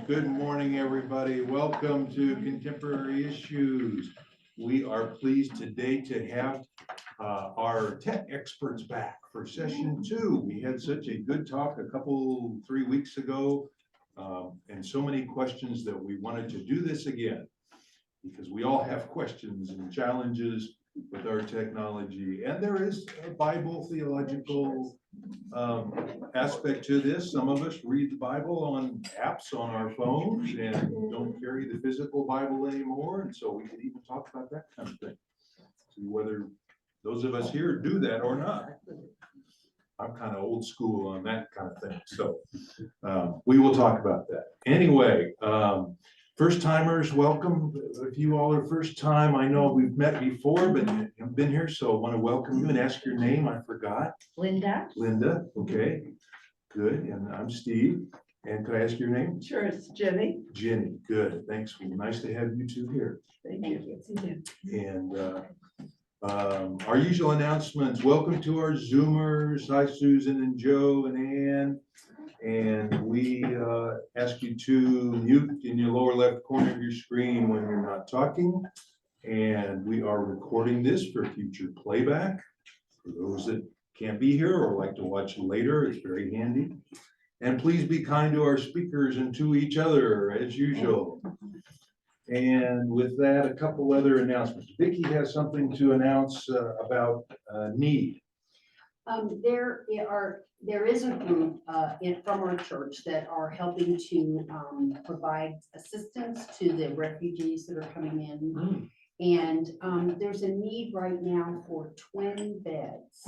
Good morning, everybody. Welcome to Contemporary Issues. We are pleased today to have our tech experts back for session 2. We had such a good talk 3 weeks ago, and so many questions that we wanted to do this again because we all have questions and challenges with our technology, and there is a Bible theological aspect to this. Some of us read the Bible on apps on our phones and don't carry the physical Bible anymore, and so we could even talk about that kind of thing. See whether those of us here do that or not. I'm kind of old school on that kind of thing, so we will talk about that. Anyway, first timers, welcome. If you all are first time, I know we've met before, but you've been here, so I want to welcome you and ask your name. I forgot. Linda. Linda, okay, good. And I'm Steve. And could I ask your name? Sure, it's Jenny. Jenny, good. Thanks. Well, nice to have you two here. Thank you. And our usual announcements. Welcome to our Zoomers. Hi, Susan and Joe and Ann. And we ask you to mute in your lower left corner of your screen when you're not talking. And we are recording this for future playback. For those that can't be here or like to watch later, it's very handy. And please be kind to our speakers and to each other as usual. And with that, a couple other announcements. Vicki has something to announce about need. There is a group from our church that are helping to provide assistance to the refugees that are coming in. And there's a need right now for twin beds.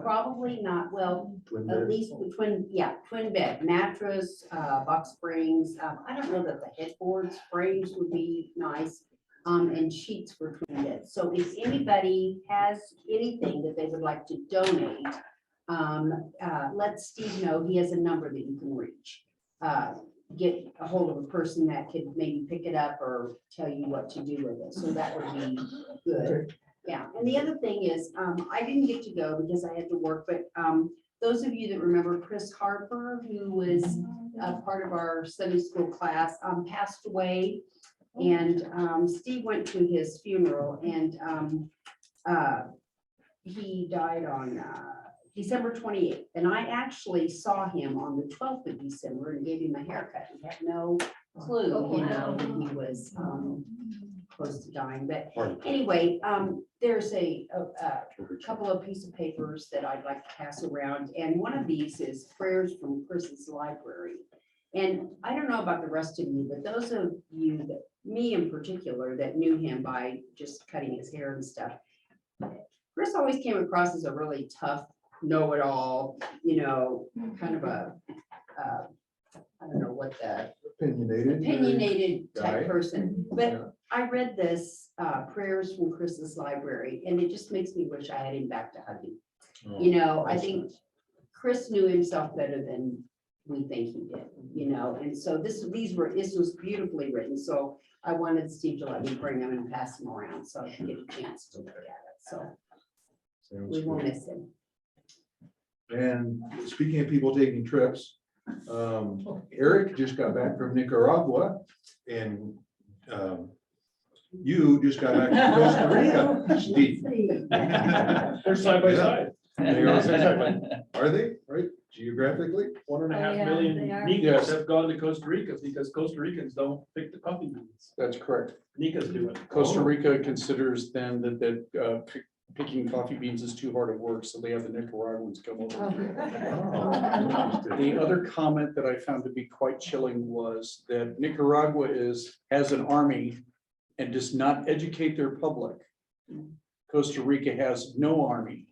Probably not, well, at least twin bed, mattress, box springs. I don't know that the headboards, frames would be nice. And sheets for twin beds. So if anybody has anything that they would like to donate, let Steve know. He has a number that you can reach. Get a hold of a person that could maybe pick it up or tell you what to do with it. So that would be good. Yeah. And the other thing is, I didn't get to go because I had to work, but those of you that remember Chris Harper, who was part of our Sunday school class, passed away. And Steve went to his funeral, and he died on December 28th. And I actually saw him on the 12th of December and gave him a haircut. He had no clue, that he was close to dying. But anyway, there's a couple of pieces of papers that I'd like to pass around. And one of these is prayers from Chris's library. And I don't know about the rest of you, but those of you that, me in particular, that knew him by just cutting his hair and stuff, Chris always came across as a really tough, know-it-all, kind of a, I don't know what the opinionated type person. But I read this prayers from Chris's library, and it just makes me wish I had him back to hug him. I think Chris knew himself better than we think he did, and so this was beautifully written. So I wanted Steve to let me bring them and pass them around so I could get a chance to look at it. So we won't miss him. And speaking of people taking trips, Eric just got back from Nicaragua, and you just got back from Costa Rica, Steve. They're side by side. They are side by side. Are they, right, geographically? 1.5 million Nicas have gone to Costa Rica because Costa Ricans don't pick the coffee beans. That's correct. Nicas do it. Costa Rica considers then that picking coffee beans is too hard of work, so they have the Nicaraguans come over. The other comment that I found to be quite chilling was that Nicaragua has an army and does not educate their public. Costa Rica has no army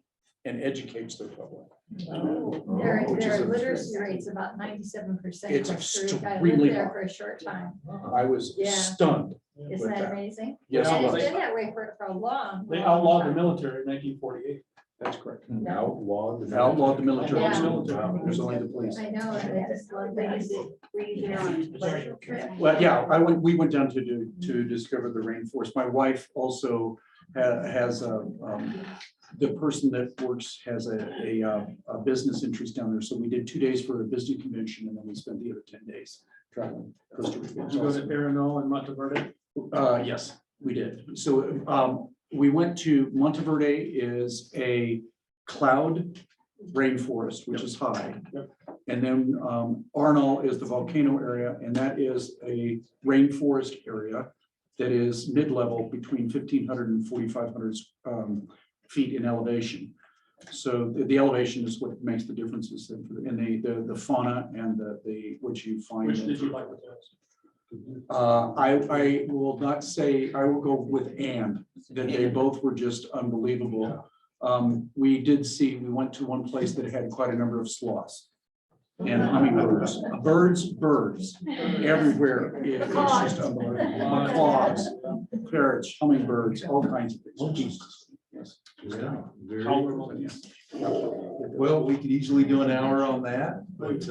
and educates their public. Their literacy rate's about 97%. It's I lived extremely there high. for a short time. I was Yeah. stunned. Isn't that amazing? Yes, And it it's was. been that way for a long. They long outlawed the time. military in 1948. That's correct. Outlawed Outlawed the military. Yeah. Wow. There's only the police. I know, and I just love that. Were you there on pleasure trip? Well, yeah, we went down to discover the rainforest. My wife also has the person that works has a business interest down there. So we did 2 days for a business convention and then we spent the other 10 days traveling. Costa Rica. Did you go to Arenal and Monteverde? Yes, we did. So we went to Monteverde is a cloud rainforest, which is high. Yep. And then Arenal is the volcano area, and that is a rainforest area that is mid-level between 1,500 and 4,500 feet in elevation. So the elevation is what makes the differences in the fauna and the what you find. Which did you like the best? I will not say, I will go with that they both were just unbelievable. We went to one place that had quite a number of sloths and hummingbirds, birds everywhere. It's just unbelievable. Macaws, parrots, hummingbirds, all kinds of things. Yes. Yeah, very Tolerable. cool. Well, we could easily do an hour on that, but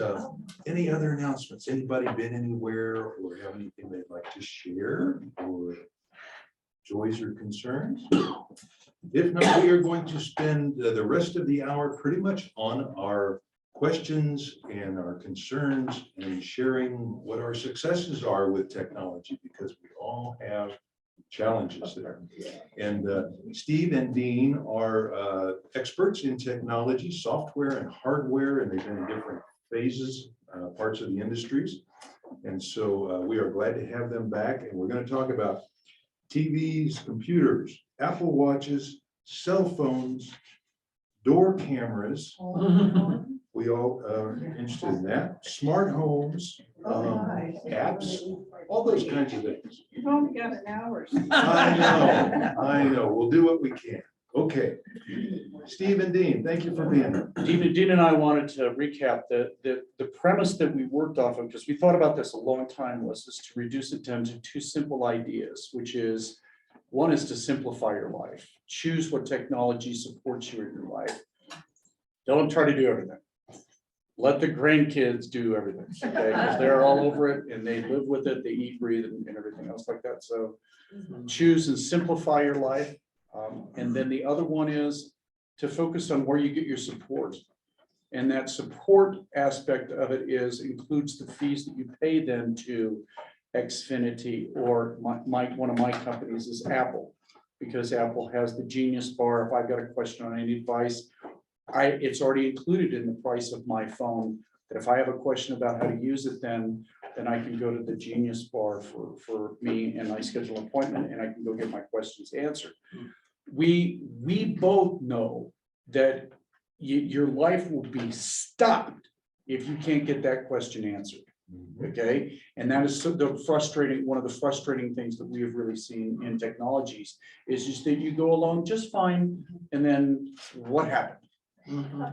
any other announcements? Anybody been anywhere or have anything they'd like to share or joys or concerns? If not, we are going to spend the rest of the hour pretty much on our questions and our concerns and sharing what our successes are with technology, because we all have challenges there. And Steve and Dean are experts in technology, software and hardware, and they've been in different phases, parts of the industries. And so we are glad to have them back, and we're going to talk about TVs, computers, Apple Watches, cell phones, door cameras. We all are interested in that. Smart homes, apps, all those kinds of things. You've only got an hour. I know. We'll do what we can. Okay. Steve and Dean, thank you for being here. Dean and I wanted to recap the premise that we worked off of, because we thought about this a long time, was to reduce it down to 2 simple ideas, which is, one is to simplify your life. Choose what technology supports you in your life. Don't try to do everything. Let the grandkids do everything, okay? Because they're all over it and they live with it, they eat, breathe, and everything else like that. So choose and simplify your life. And then the other one is to focus on where you get your support. And that support aspect of it includes the fees that you pay then to Xfinity, or one of my companies is Apple, because Apple has the Genius Bar. If I've got a question on any device, it's already included in the price of my phone, that if I have a question about how to use it, then I can go to the Genius Bar for me, and I schedule an appointment and I can go get my questions answered. We both know that your life will be stopped if you can't get that question answered. Okay, and that is one of the frustrating things that we have really seen in technologies, is just that you go along just fine, and then what happened?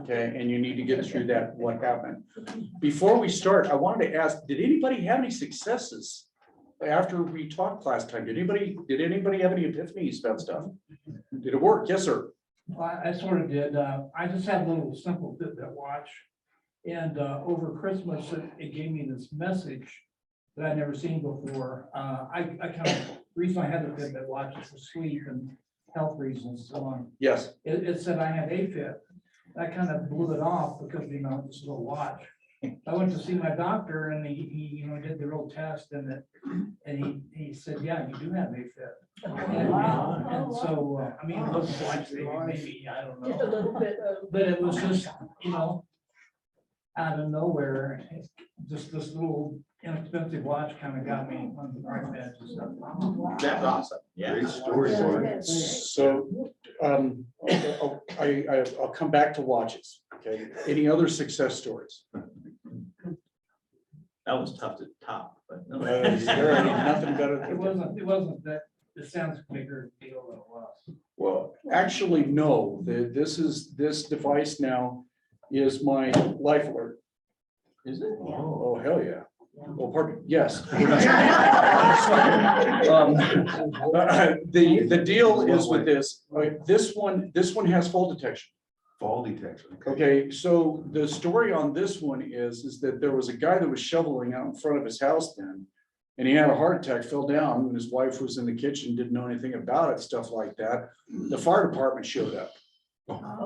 Okay, and you need to get through that, what happened. Before we start, I wanted to ask, did anybody have any successes after we talked last time? Did anybody have any epiphanies about stuff? Did it work? Yes, sir. I sort of did. I just had a little simple Fitbit watch. And over Christmas, it gave me this message that I'd never seen before. I kind of, reason I had the Fitbit watch is for sleep and health reasons, so on. Yes. It said I had AFib. I kind of blew it off because, this little watch. I went to see my doctor and he did the real test, and he said, yeah, you do have AFib. And so, it wasn't like maybe, I don't Just a know, little bit of. but it was just, out of nowhere, just this little inexpensive watch kind of got me on the right edge and stuff. That's awesome. Yeah. Great story, Mark. So I'll come back to watches. Okay. Any other success stories? That was tough to top, but no. There ain't nothing better It than. wasn't that, it sounds bigger deal than it was. Well, actually, no. This device now is my life alert. Is it? Oh, hell yeah. Well, pardon, yes. The deal is with this one has fall detection. Fall detection. Okay, so the story on this one is that there was a guy that was shoveling out in front of his house then, And he had a heart attack, fell down, and his wife was in the kitchen, didn't know anything about it, stuff like that. The fire department showed up.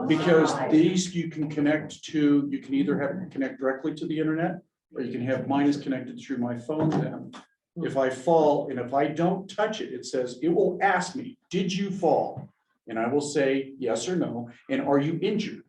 Because these you can connect to, you can either have it connect directly to the internet, or you can have mine is connected through my phone then. If I fall and if I don't touch it, it says, it will ask me, did you fall? And I will say yes or no, and are you injured?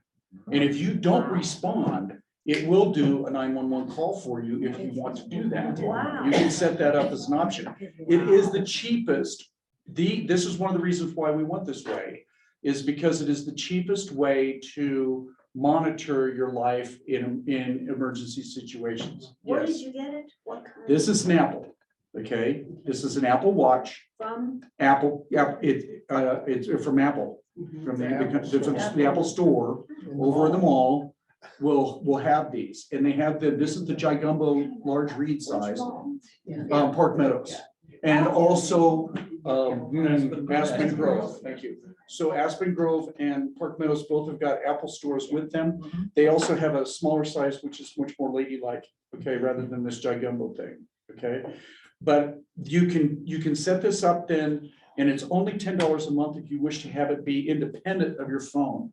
And if you don't respond, it will do a 911 call for you if you want to do that. Wow. You can set that up as an option. It is the cheapest. This is one of the reasons why we went this way, is because it is the cheapest way to monitor your life in emergency situations. Where did Yes, you get it? What kind? this is an Apple, okay? This is an Apple Watch, From? Apple, yeah, it's from Apple, from the Apple store over in the mall. Will have these, and they have this is the Gigumbo large read size, Park Meadows. And also, Aspen Grove, thank you. So Aspen Grove and Park Meadows both have got Apple stores with them. They also have a smaller size, which is much more ladylike, okay, rather than this Gigumbo thing, okay? But you can set this up then, and it's only $10 a month if you wish to have it be independent of your phone,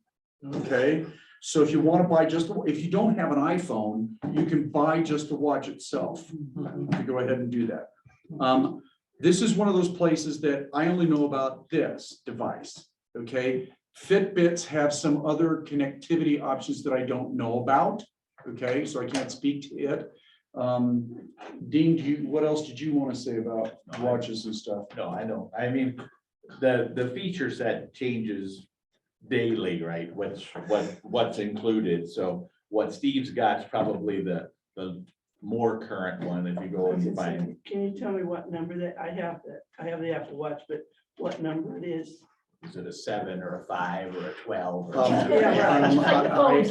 okay? So if you want to buy if you don't have an iPhone, you can buy just the watch itself. You can go ahead and do that. This is one of those places that I only know about this device, okay? Fitbits have some other connectivity options that I don't know about, okay? So I can't speak to it. Dean, what else did you want to say about watches and stuff? No, I don't. I mean, the feature set changes daily, right? What's included. So what Steve's got is probably the more current one if you go and find. Can you tell me what number that I have the Apple Watch, but what number it is? Is it a 7 or a 5 or a 12? Or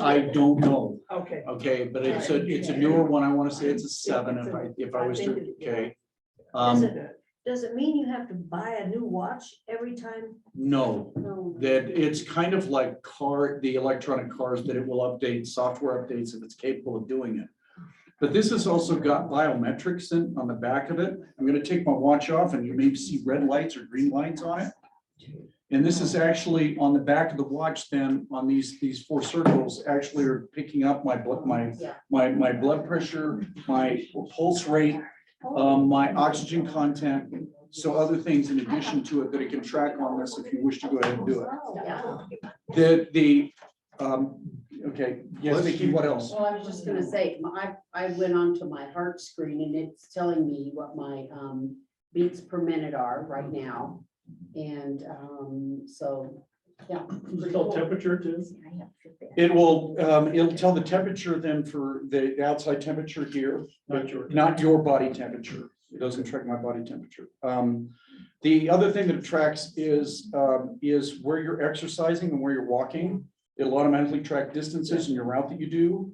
I don't know, Okay. okay, but it's a newer one. I want to say it's a 7 if I was to, okay. Does it mean you have to buy a new watch every time? No, No. that it's kind of like the electronic cars, that it will update software updates if it's capable of doing it. But this has also got biometrics on the back of it. I'm gonna take my watch off and you may see red lights or green lights on it. And this is actually on the back of the watch then on these 4 circles actually are picking up my blood pressure, my pulse rate, my oxygen content, so other things in addition to it that it can track on this if you wish to go ahead and do it. Okay, yes, Vicki, what else? Well, I was just gonna say, I went onto my heart screen and it's telling me what my beats per minute are right now. And so, yeah. Is it still temperature too? It'll tell the temperature then for the outside temperature here, not your body temperature. It doesn't track my body temperature. The other thing that it tracks is where you're exercising and where you're walking. It'll automatically track distances in your route that you do.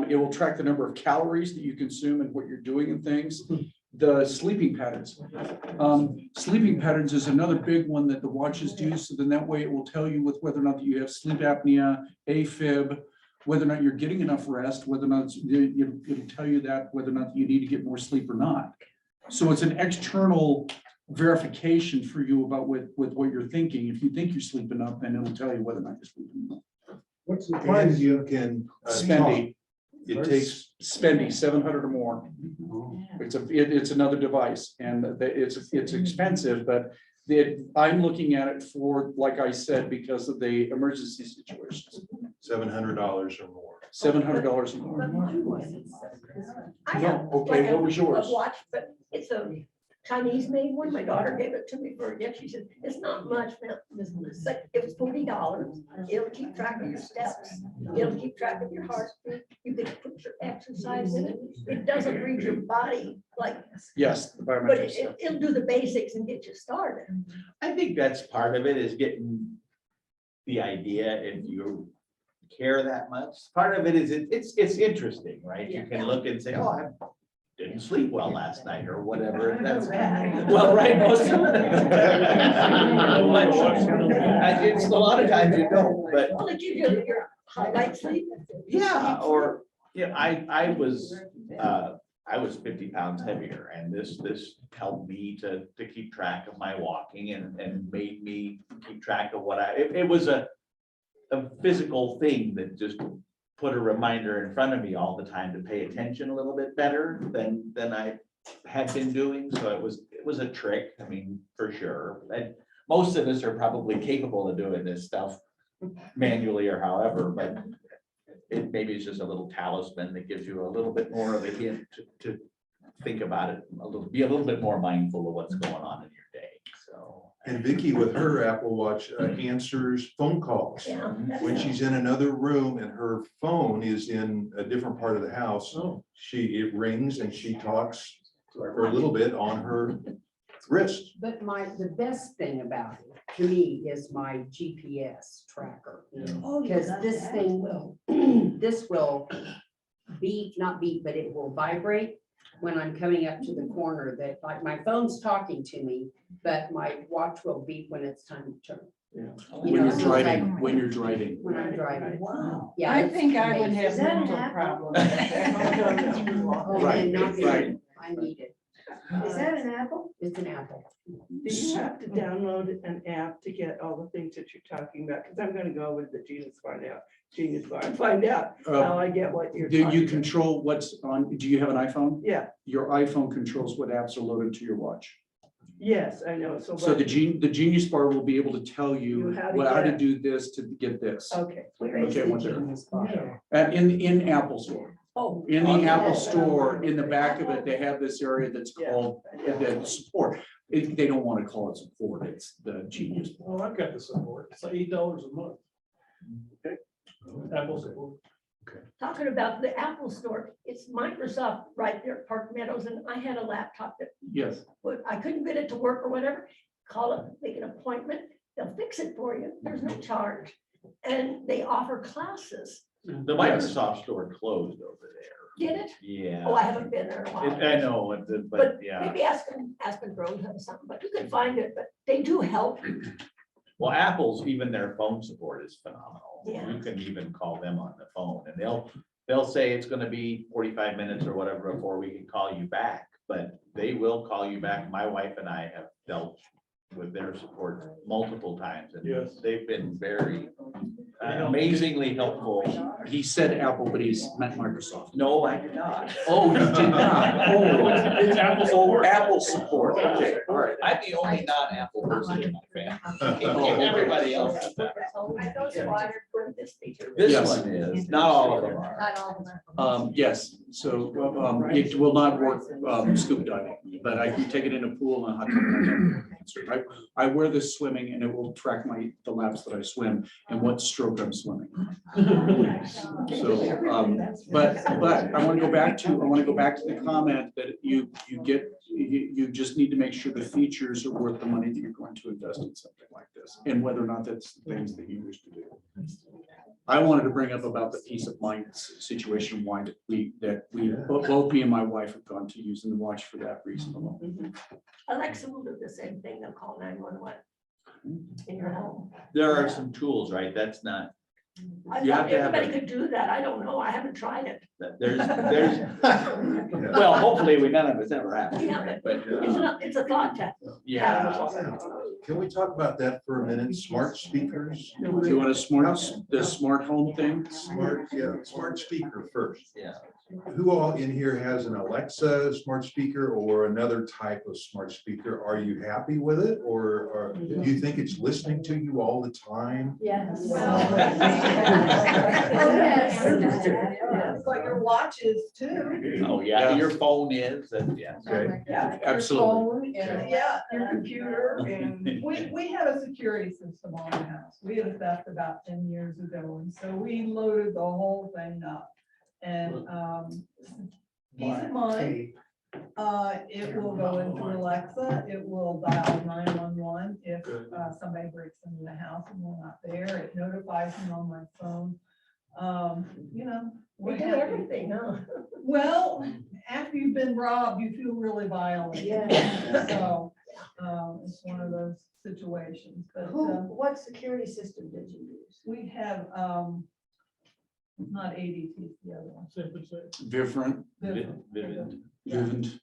It will track the number of calories that you consume and what you're doing and things. The sleeping patterns. Sleeping patterns is another big one that the watches do. So then that way it will tell you with whether or not you have sleep apnea, AFib, whether or not you're getting enough rest, whether or not it'll tell you that whether or not you need to get more sleep or not. So it's an external verification for you about with what you're thinking. If you think you're sleeping enough, then it'll tell you whether or not you're sleeping enough. What's the price you can? Spendy. It takes. Spendy, 700 or more. It's another device and it's expensive, but I'm looking at it for, like I said, because of the emergency situations. $700 or more. $700 or more. I No, have okay, like what was yours? a watch, but it's a Chinese made one. My daughter gave it to me for a gift. She said, it's not much. It was $40. It'll keep track of your steps. It'll keep track of your heartbeat. You can put your exercise in it. It doesn't read your body like, Yes, the but biometric stuff. it'll do the basics and get you started. I think that's part of it, is getting the idea, if you care that much. Part of it is it's interesting, right? You can look and say, oh, I didn't sleep well last night or whatever. That's well, right. Most of it's a lot of times you don't, but Well, it gives you your highlight sleep. yeah, or yeah, I was I was 50 pounds heavier, and this helped me to keep track of my walking and made me keep track of what it was a physical thing that just put a reminder in front of me all the time to pay attention a little bit better than I had been doing. So it was a trick, I mean, for sure. And most of us are probably capable of doing this stuff manually or however, but maybe it's just a little talisman that gives you a little bit more of a hint to think about it be a little bit more mindful of what's going on in your day, so. And Vicky with her Apple Watch answers phone calls. Yeah. that's When it. she's in another room and her phone is in a different part of the house, Oh. it rings and she talks for a little bit on her wrist. But the best thing about it, to me, is my GPS tracker. Oh, you Because got this that? thing will, this will not beep, but it will vibrate when I'm coming up to the corner, that like my phone's talking to me, but my watch will beep when it's time to turn. You When know, you're so it's driving, like when you're driving. when I'm driving. Wow. Yeah. I it's think I would amazing. have Is that an mental app? problems. Oh, Right, and not right. me. I need it. Is that an Apple? It's an Apple. Do you have to download an app to get all the things that you're talking about? Because I'm gonna go with the Genius Bar now. Genius Bar, and find out how I get what you're Do talking you about. control what's on, do you have an iPhone? Yeah, Your iPhone controls what apps are loaded to your watch. yes, I know, so. So what- the Genius Bar will be able to tell You you how to how to get- do this to get this. Okay, Where is Okay, the what they're- Genius Bar? In Apple Store. oh. In the okay. Apple That's what I Store, wanted. in the back of it, they have this area that's Yeah. called the support. They don't want to call it support, it's the Genius. Bar. Well, I've got the support. It's like $8 a month. Okay. Apple support. Talking about the Apple Store, it's Microsoft right there at Park Meadows, and I had a laptop that Yes. I couldn't get it to work or whatever. Call it, make an appointment, they'll fix it for you. There's no charge. And they offer classes. The Microsoft store closed over there. Get it? Yeah. Oh, I haven't been there in a while. I know, but But yeah. maybe Aspen Grove has something, but you can find it, but they do help. Well, Apple's, even their phone support is phenomenal. Yeah. You can even call them on the phone and they'll say it's gonna be 45 minutes or whatever before we can call you back, but they will call you back. My wife and I have dealt with their support multiple times and Yes. they've been very amazingly helpful. He said Apple, but he's meant Microsoft. No, I did not. Oh, you did not. Oh, It's Apple support. Apple support. Okay, all right. I'm the only non-Apple person in my family. Everybody else is that. I know the water for this feature. This Yes. one is, not all of them are. Not all of them. Yes, so, it will not work, scuba diving, but I can take it in a pool and a hot tub. I wear this swimming and it will track the laps that I swim and what stroke I'm swimming. So, but I want to go back to the comment that you just need to make sure the features are worth the money that you're going to invest in something like this, and whether or not that's the things that you wish to do. I wanted to bring up about the peace of mind situation, why both me and my wife have gone to using the watch for that reason alone. Alexa will do the same thing. They'll call 911 in your home. There are some tools, right? That's not, I You have thought to have everybody a- could do that. I don't know. I haven't tried it. well, hopefully none of us ever have. Yeah, But, It's a thought test. yeah. Can we talk about that for a minute? Smart speakers? Do you want the smart home thing? Smart speaker first. Yeah. Who all in here has an Alexa smart speaker or another type of smart speaker? Are you happy with it? Or do you think it's listening to you all the time? Yes. But your watch is too. Oh, yeah, your phone is, and yeah. Okay. Yeah. Absolutely. Yeah, your computer, and we had a security system on the house. We had a theft about 10 years ago, and so we loaded the whole thing up. And peace of mind, it will go into Alexa, it will dial 911 if somebody breaks into the house and we're not there. It notifies me on my phone. You know, We we're do happy. everything, huh? Well, after you've been robbed, you feel really violent. Yeah. So, it's one of those situations, but, What security system did you use? we have, not ADT, it's the other one. Vivint, Vivid. Vivint.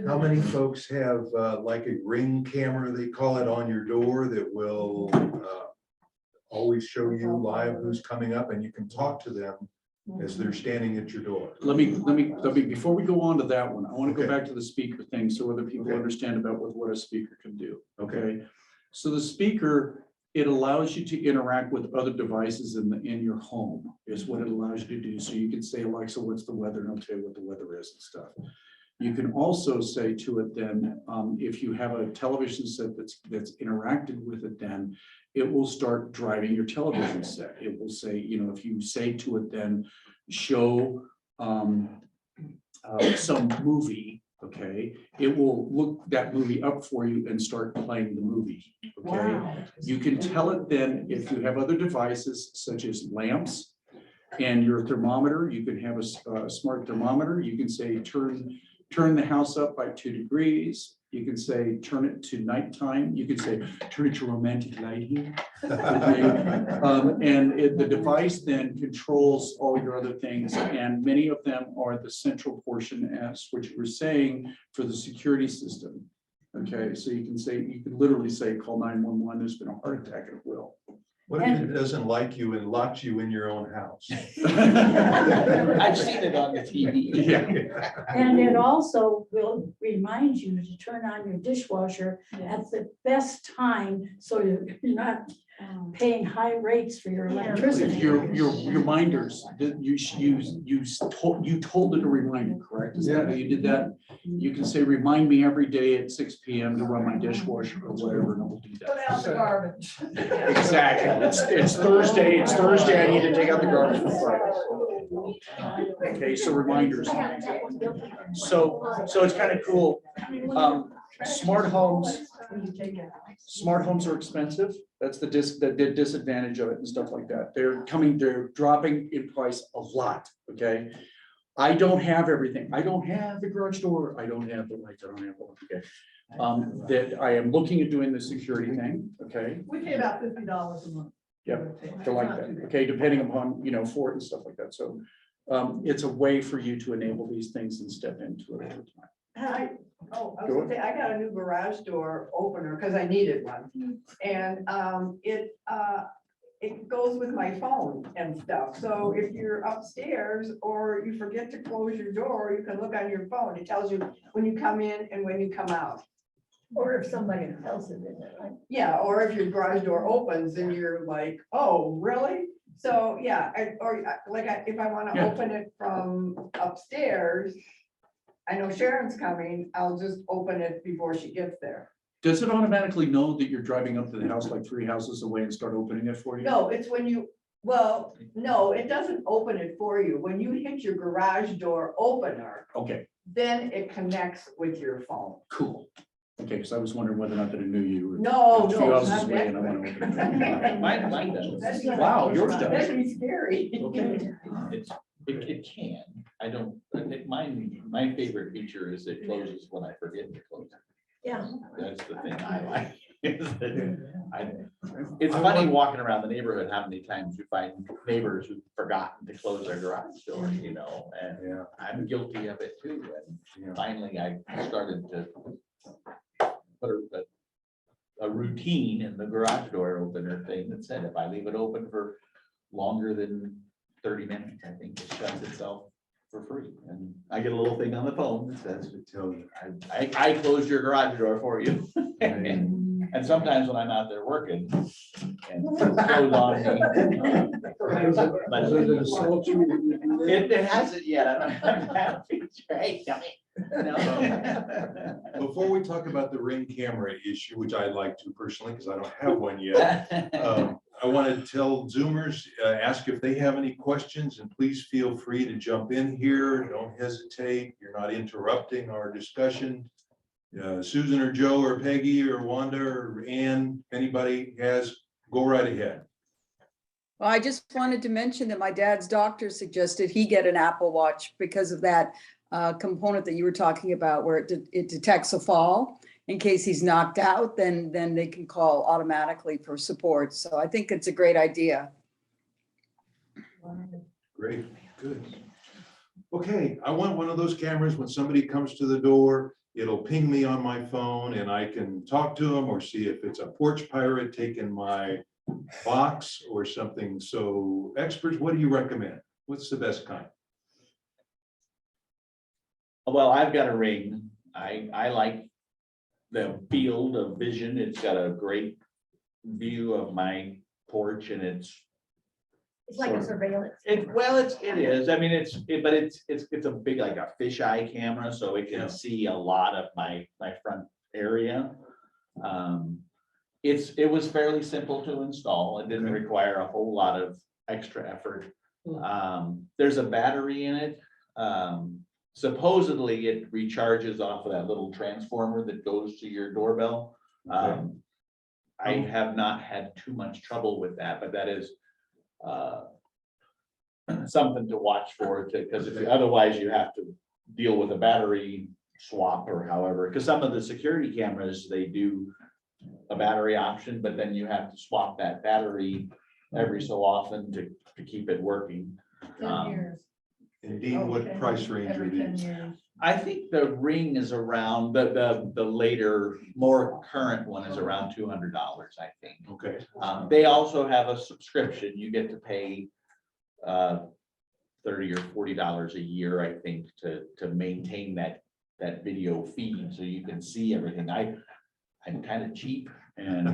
How many folks have like a ring camera, they call it, on your door that will always show you live who's coming up and you can talk to them as they're standing at your door? Let me, before we go on to that one, I want to go Okay. back to the speaker thing so other people Okay. understand about what a speaker can do. Okay. Okay, so the speaker, it allows you to interact with other devices in your home, is what it allows you to do. So you can say, Alexa, what's the weather? And I'll tell you what the weather is and stuff. You can also say to it then, if you have a television set that's interacted with it, then it will start driving your television set. It will say, you know, if you say to it, then show some movie, okay, it will look that movie up for you and start playing the movie. Okay, you can tell it then if you have other devices such as lamps and your thermometer, you can have a smart thermometer. You can say turn the house up by 2 degrees. You can say turn it to nighttime. You can say turn it to romantic lighting. The device then controls all your other things, and many of them are the central portion, as what you were saying, for the security system. Okay, so you can literally say, call 911, there's been a heart attack, and it will. What if it doesn't like you and locks you in your own house? I've seen it on the TV. Yeah. And it also will remind you to turn on your dishwasher at the best time, so you're not paying high rates for your electricity. Your reminders, that you told it a reminder, correct? Is that how you did that? You can say, remind me every day at 6 PM to run my dishwasher or whatever, and it will do Put out the that. garbage. Exactly. It's Thursday. I need to take out the garbage for Friday. Okay, so reminders. So it's kind of cool. Smart homes are expensive. That's the disadvantage of it and stuff like that. They're dropping in price a lot, okay? I don't have everything. I don't have the garage door. I don't have the lights. I don't have, okay. That I am looking at doing the security thing, okay? We pay about $50 a month. Yep, for like that, okay, depending upon, for it and stuff like that. So it's a way for you to enable these things and step into it over time. I was gonna say, I got a new garage door opener because I needed one. And it goes with my phone and stuff. So if you're upstairs or you forget to close your door, you can look on your phone. It tells you when you come in and when you come out. Or if somebody else is in it, right? Yeah, or if your garage door opens and you're like, oh, really? So, yeah, if I want to Yeah. open it from upstairs, I know Sharon's coming, I'll just open it before she gets there. Does it automatically know that you're driving up to the house like 3 houses away and start opening it for you? No, it's when you, well, no, it doesn't open it for you. When you hit your garage door opener, Okay, then it connects with your phone. cool. Okay, because I was wondering whether or not that it knew you. were No, a few no, houses not away and I want to open it. Mine does. Wow, yours does. That'd be scary. Okay. It can. I don't, I think my favorite feature is it closes when I forget to close it. Yeah. That's the thing I like. It's funny walking around the neighborhood, how many times you find neighbors who've forgotten to close their garage door, and Yeah. I'm guilty of it too. And finally, I started to put a routine in the garage door opener thing that said if I leave it open for longer than 30 minutes, I think it shuts itself for free. And I get a little thing on the phone that says, I closed your garage door for you. And sometimes when I'm out there working and it goes on me. But it hasn't yet. I don't have that feature. Hey, dummy. No. Before we talk about the Ring camera issue, which I'd like to personally, because I don't have one yet, I want to tell Zoomers, ask if they have any questions, and please feel free to jump in here. Don't hesitate. You're not interrupting our discussion. Susan or Joe or Peggy or Wanda or Ann, anybody has, go right ahead. Well, I just wanted to mention that my dad's doctor suggested he get an Apple Watch because of that component that you were talking about, where it detects a fall. In case he's knocked out, then they can call automatically for support. So I think it's a great idea. Great, good. Okay, I want one of those cameras when somebody comes to the door, it'll ping me on my phone and I can talk to them or see if it's a porch pirate taking my box or something. So experts, what do you recommend? What's the best kind? Well, I've got a Ring. I like the field of vision. It's got a great view of my porch and it's like a surveillance. it is. I mean, it's a big, like a fisheye camera, so it Yeah. can see a lot of my front area. It was fairly simple to install. It didn't Okay. require a whole lot of extra effort. There's a battery in it. Supposedly it recharges off of that little transformer that goes to your doorbell. I have not had too much trouble with that, but that is something to watch for, because otherwise you have to deal with a battery swap or however, because some of the security cameras, they do a battery option, but then you have to swap that battery every so often to keep it working. 10 years. And Dean, what Okay. price range are Every 10 these? years. I think the Ring is around, the later, more current one is around $200, I think. Okay, They also have a subscription. You get to pay $30 or $40 a year, I think, to maintain that video feed, so you can see everything. I'm kind of cheap and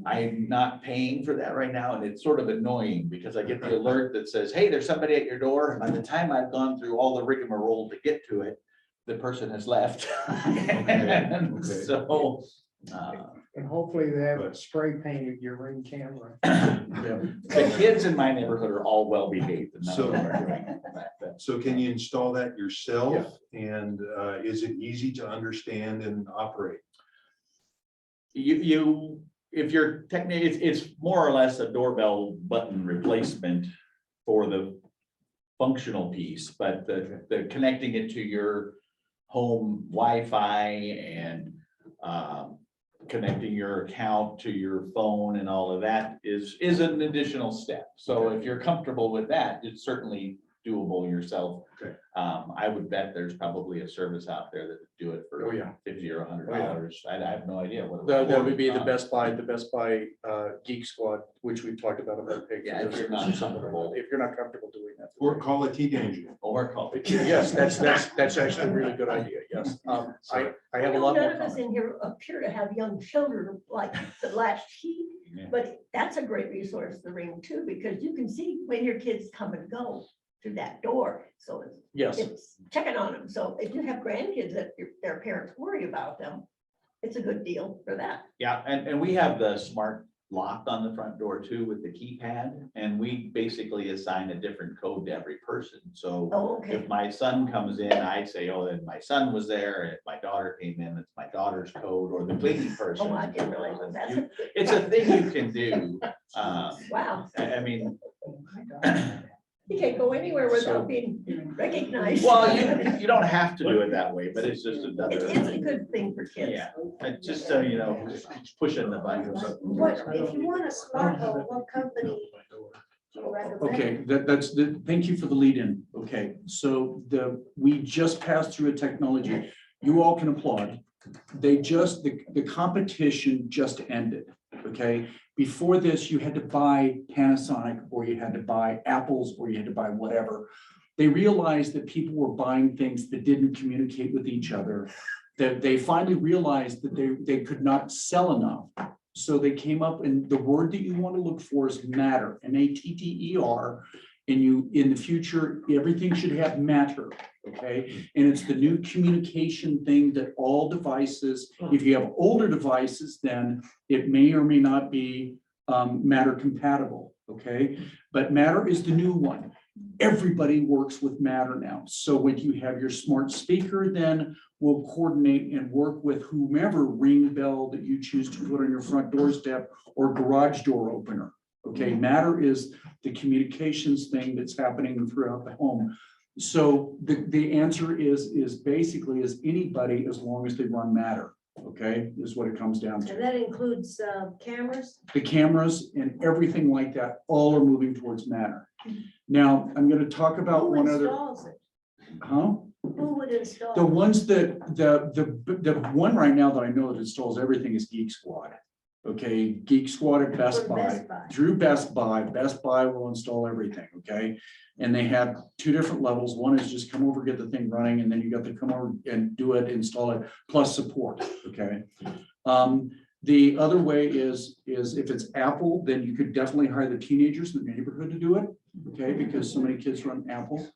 I'm not paying for that right now, and it's sort of annoying because I get the alert that says, hey, there's somebody at your door, and by the time I've gone through all the rigmarole to get to it, the person has left. And okay. so, And hopefully they But- spray painted your Ring camera. the kids in my neighborhood are all well behaved. And none of them are doing that. So can you install that yourself? And is it easy to understand and operate? If you're technically, it's more or less a doorbell button replacement for the functional piece, but the connecting it to your home Wi-Fi and connecting your account to your phone and all of that is an additional step. So if you're comfortable with that, it's certainly doable yourself. Okay. I would bet there's probably a service out there that would do it for Oh, yeah. $50 or $100. Oh, yeah. I have no idea what. it That would be the cost. Best Buy Geek Squad, which we've talked about that page. Yeah, if you're not comfortable. If you're not comfortable doing that. Or call a T-Danger? Or call it. Yes, that's actually a really good idea, yes. I have a lot None more. of us in here appear to have young children like the latch key, Yeah. but that's a great resource, the Ring too, because you can see when your kids come and go through that door. So Yes, it's checking on them. So if you have grandkids that their parents worry about them, it's a good deal for that. Yeah, and we have the smart lock on the front door too with the keypad, and we basically assign a different code to every person. So Oh, okay. if my son comes in, I say, oh, then my son was there. If my daughter came in, it's my daughter's code, or the cleaning person. Oh, I didn't realize that. You- It's a thing you can do. Wow. I mean, You can't go anywhere So- without being recognized. well, you don't have to do it that way, but it's just It's another, a good thing for kids. yeah, just so you know, pushing the buttons. What, if you want a smart home, what company do you recommend? okay, thank you for the lead in. Okay, so we just passed through a technology. You all can applaud. The competition just ended, okay? Before this, you had to buy Panasonic, or you had to buy Apples, or you had to buy whatever. They realized that people were buying things that didn't communicate with each other, that they finally realized that they could not sell enough. So they came up, and the word that you want to look for is matter, MATTER. And in the future, everything should have matter, okay? And it's the new communication thing that all devices, if you have older devices, then it may or may not be matter compatible, okay? But matter is the new one. Everybody works with matter now. So when you have your smart speaker, then we'll coordinate and work with whomever ring bell that you choose to put on your front doorstep or garage door opener. Okay, matter is the communications thing that's happening throughout the home. So the answer is basically anybody, as long as they run matter, okay, is what it comes down And to. that includes cameras? The cameras and everything like that, all are moving towards matter. Now, I'm gonna talk about Who one other, installs it? huh? Who would install? The ones that, the one right now that I know that installs everything is Geek Squad. Okay, Geek Squad at Best Or Buy, Best Buy. through Best Buy will install everything, okay? And they have two different levels. One is just come over, get the thing running, and then you got to come over and do it, install it, plus support, okay? The other way is if it's Apple, then you could definitely hire the teenagers in the neighborhood to do it, okay? Because so many kids run Apple.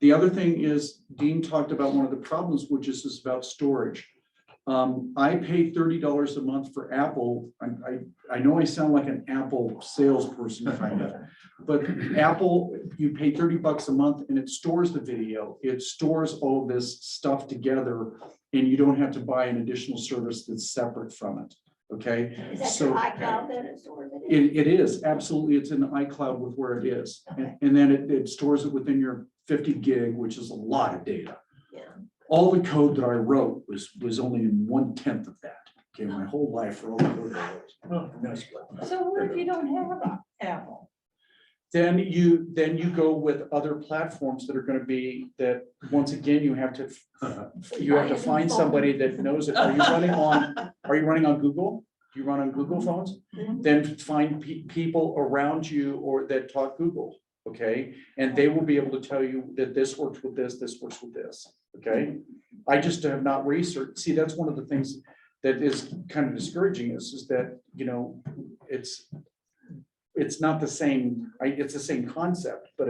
The other thing is Dean talked about one of the problems, which is about storage. I pay $30 a month for Apple. I know I sound like an Apple salesperson kind of, but Apple, you pay $30 a month and it stores the video. It stores all this stuff together and you don't have to buy an additional service that's separate from it. Okay, Is that so your iCloud that it stores it in? it is absolutely, it's in the iCloud with where it is. And then it stores it within your 50 gig, which is a lot of data. Yeah. All the code that I wrote was only in 1/10 of that. Okay, my whole life for all the code I wrote. Oh, nice. So what if you don't have an Apple? Then you go with other platforms that are gonna be that, once again, you have to find somebody that knows it. Are you running on Google? Do you run on Google phones? Then find people around you or that talk Google, okay? And they will be able to tell you that this works with this works with this, okay? I just have not researched. See, that's one of the things that is kind of discouraging is that, you know, it's not the same, it's the same concept, but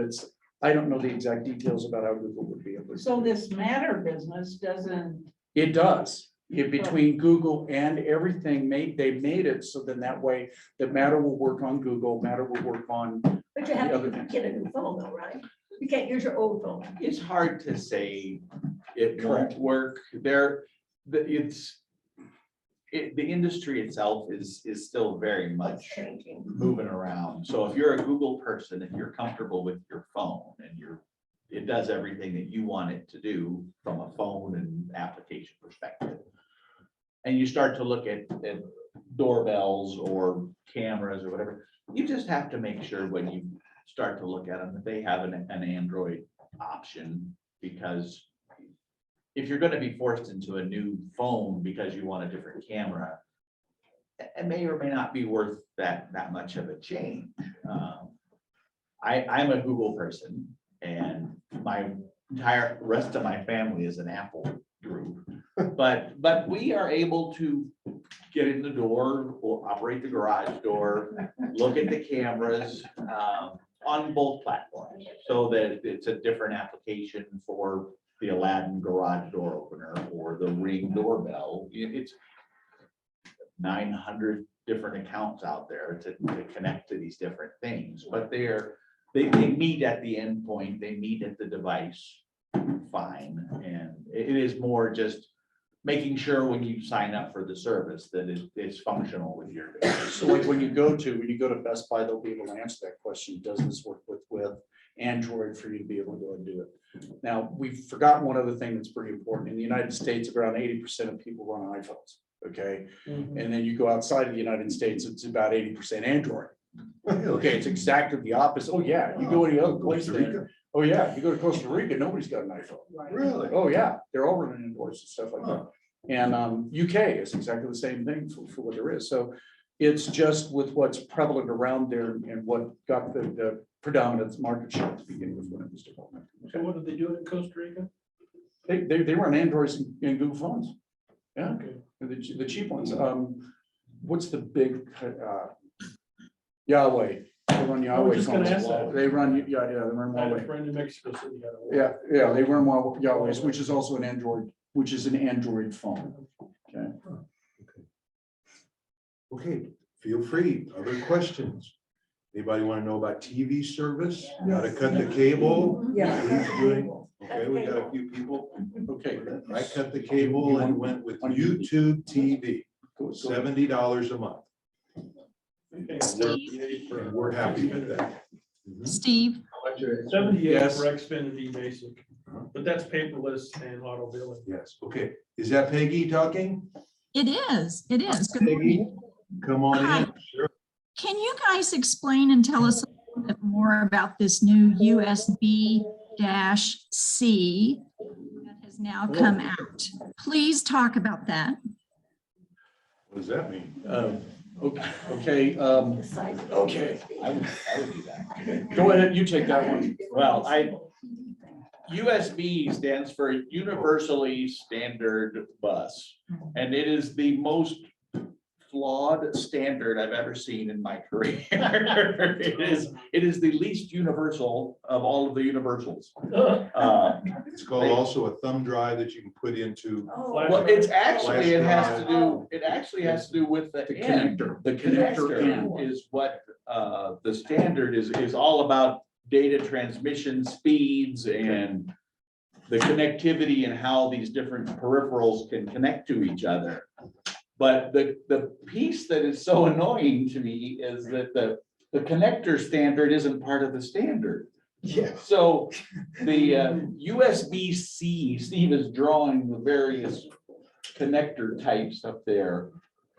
I don't know the exact details about how Google would be able to. So this Matter business doesn't. It does. Between Google and everything, they made it so then that way the Matter will work on Google, Matter will work on. But you have The other to things. get a new phone though, right? You can't use your old phone. It's hard to say it won't Correct. work. The industry itself is still very It's much changing. moving around. So if you're a Google person, if you're comfortable with your phone and it does everything that you want it to do from a phone and application perspective. And you start to look at doorbells or cameras or whatever, you just have to make sure when you start to look at them, that they have an Android option. Because if you're gonna be forced into a new phone because you want a different camera, it may or may not be worth that much of a change. I'm a Google person and my entire rest of my family is an Apple group. But we are able to get in the door or operate the garage door, look at the cameras on both platforms. So that it's a different application for the Aladdin garage door opener or the Ring doorbell. It's 900 different accounts out there to connect to these different things, but they meet at the endpoint, they meet at the device fine. And it is more just making sure when you sign up for the service that it is functional with your device. So like when you go to Best Buy, they'll be able to answer that question. Does this work with Android for you to be able to go and do it? Now, we've forgotten one other thing that's pretty important. In the United States, around 80% of people run on iPhones, okay? And then you go outside of the United States, it's about 80% Android. Okay, it's exactly the opposite. Oh, yeah, you go any other place, Costa Rica? oh, yeah, you go to Costa Rica, nobody's got an iPhone. Really? Oh, yeah, they're all running Androids and stuff like that. And UK is exactly the same thing for what there is. So it's just with what's prevalent around there and what got the predominant market share to begin with when it was developed. So what did they do in Costa Rica? They run Androids and Google phones. Yeah, Okay. the cheap ones. What's the big, Yahweh? They run Yahweh just gonna phones. ask that. They run, they run I had a Huawei. friend in Mexico City. had a- Yeah, they run Yahweh's, which is also an Android, which is an Android phone. Okay. Okay, feel free. Other questions? Anybody want to know about TV service? How to cut the cable? Yeah. He's doing, okay, we got a few people. Okay. I cut the cable and went with YouTube TV, $70 a month. Okay. And we're happy with that. Steve, 78 Yes. for Xfinity Basic, but that's paperless and auto billing. Yes, okay. Is that Peggy talking? it is. Good Peggy, morning. come on Hi. in. Sure. Can you guys explain and tell us a little bit more more about this new USB-C that has now come out. Please talk about that. What does that mean? Okay, okay, I would do that. go ahead, you take that one. Well, USB stands for Universally Standard Bus, and it is the most flawed standard I've ever seen in my career. It is the least universal of all of the universals. It's called also a thumb drive that you can put into. Well, it actually has to do with the end. connector. The connector end is what the standard is all about, data transmission speeds and the connectivity and how these different peripherals can connect to each other. But the piece that is so annoying to me is that the connector standard isn't part of the standard. Yeah. So the USB-C, Steve is drawing the various connector types up there.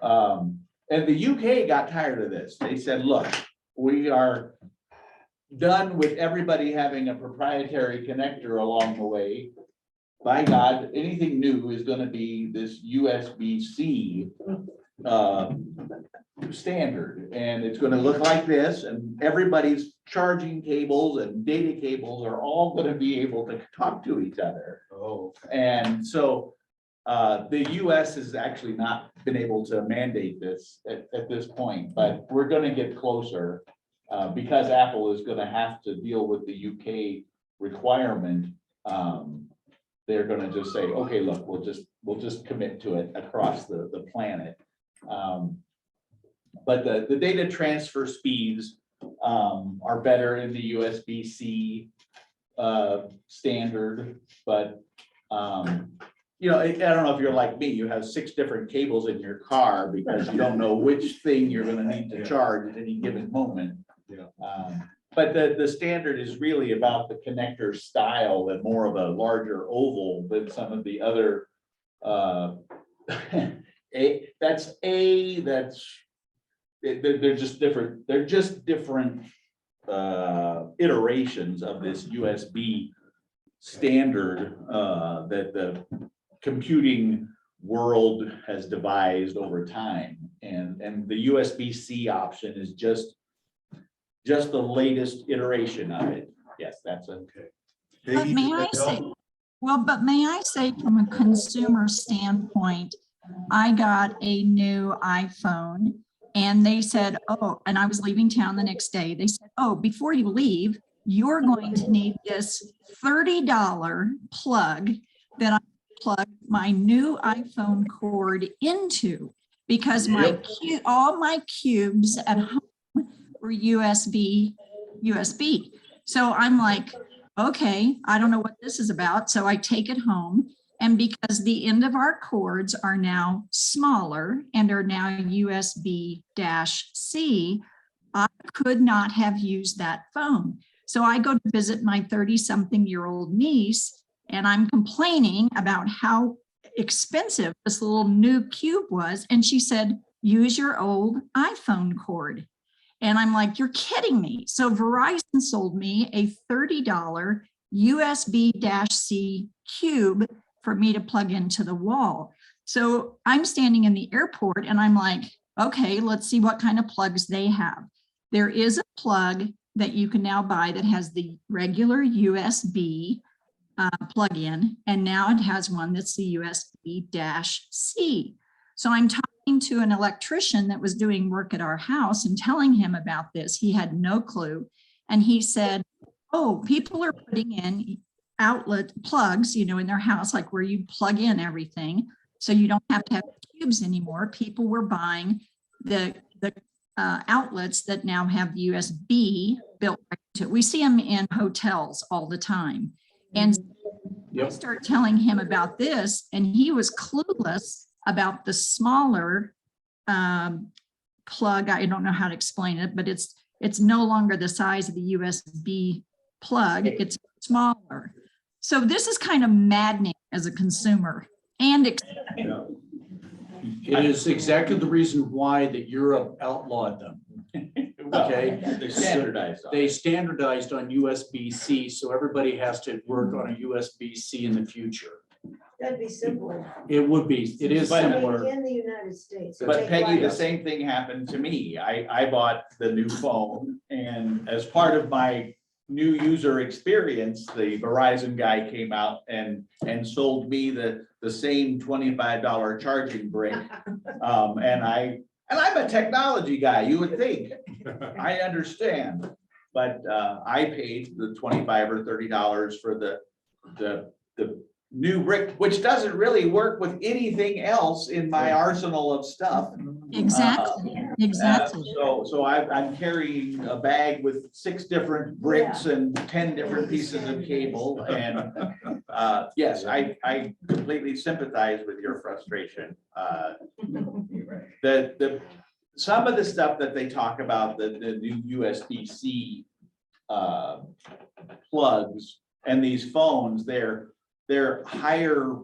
And the UK got tired of this. They said, look, we are done with everybody having a proprietary connector along the way. By God, anything new is gonna be this USB-C standard, and it's gonna look like this, and everybody's charging cables and data cables are all gonna be able to talk to each other. Oh. And so the US has actually not been able to mandate this at this point, but we're gonna get closer because Apple is gonna have to deal with the UK requirement. They're gonna just say, okay, look, we'll just commit to it across the planet. But the data transfer speeds are better in the USB-C standard, but you know, I don't know if you're like me, you have 6 different cables in your car because you don't know which thing you're gonna need to charge at any given moment. But the standard is really about the connector style and more of a larger oval than some of the other they're just different. They're just different iterations of this USB standard that the computing world has devised over time. And the USB-C option is just the latest iteration of it. Yes, that's okay. But may I say, but may I say from a consumer standpoint, I got a new iPhone and they said, oh, and I was leaving town the next day. They said, oh, before you leave, you're going to need this $30 plug that I plug my new iPhone cord into because all my cubes at home were USB. So I'm like, okay, I don't know what this is about. So I take it home. And because the end of our cords are now smaller and are now USB-C, I could not have used that phone. So I go to visit my 30-something-year-old niece, and I'm complaining about how expensive this little new cube was. And she said, use your old iPhone cord. And I'm like, you're kidding me. So Verizon sold me a $30 USB-C cube for me to plug into the wall. So I'm standing in the airport and I'm like, okay, let's see what kind of plugs they have. There is a plug that you can now buy that has the regular USB plug-in, and now it has one that's the USB-C. So I'm talking to an electrician that was doing work at our house and telling him about this. He had no clue. And he said, oh, people are putting in outlet plugs, you know, in their house, like where you plug in everything. So you don't have to have cubes anymore. People were buying the outlets that now have the USB built right into it. We see them in hotels all the time. And I start telling him about this, and he was clueless about the smaller plug. I don't know how to explain it, but it's no longer the size of the USB plug. It's smaller. So this is kind of maddening as a consumer. And it is exactly the reason why that Europe outlawed them. okay? They standardized on They it. standardized on USB-C, so everybody has to work on a USB-C in the future. That'd be simpler. It would be, it is But- similar. In the United States. But Peggy, the Take same thing happened to me. I bought the new phone and as part of my new user experience, the Verizon guy came out and sold me the same $25 charging brick. And I'm a technology guy, you would think. I understand. But I paid the $25 or $30 for the new brick, which doesn't really work with anything else in my arsenal of stuff. Exactly, exactly. So I'm carrying a bag with 6 different bricks and 10 different pieces of cable. And yes, I completely sympathize with your frustration. Some of the stuff that they talk about, the new USB-C plugs and these phones, they're higher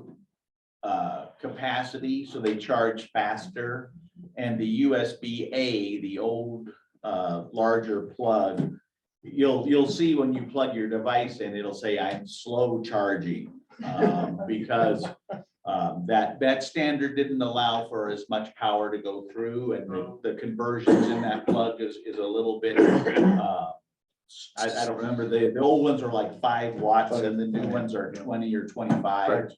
capacity, so they charge faster. And the USB-A, the old larger plug, you'll see when you plug your device in, it'll say I'm slow charging. Because that standard didn't allow for as much power to go through, and the conversions in that plug is a little bit I don't remember, the old ones are like 5 watts and the new ones are 20 or 25.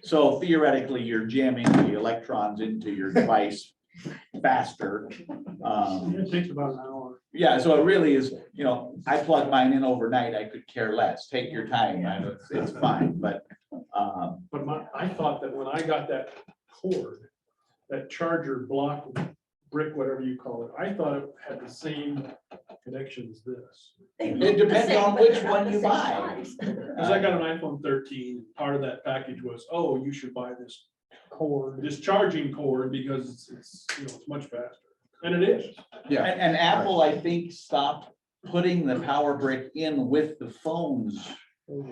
So theoretically, you're jamming the electrons into your device faster. It takes about an hour. Yeah, so it really is, I plug mine in overnight, I could care less, take your time, it's fine, but. But I thought that when I got that cord, that charger block brick, whatever you call it, I thought it had the same connection as this. It depends on which one you buy. Cause I got an iPhone 13, part of that package was, oh, you should buy this cord, this charging cord, because it's it's much faster, and it is. Yeah. And Apple, I think, stopped putting the power brick in with the phones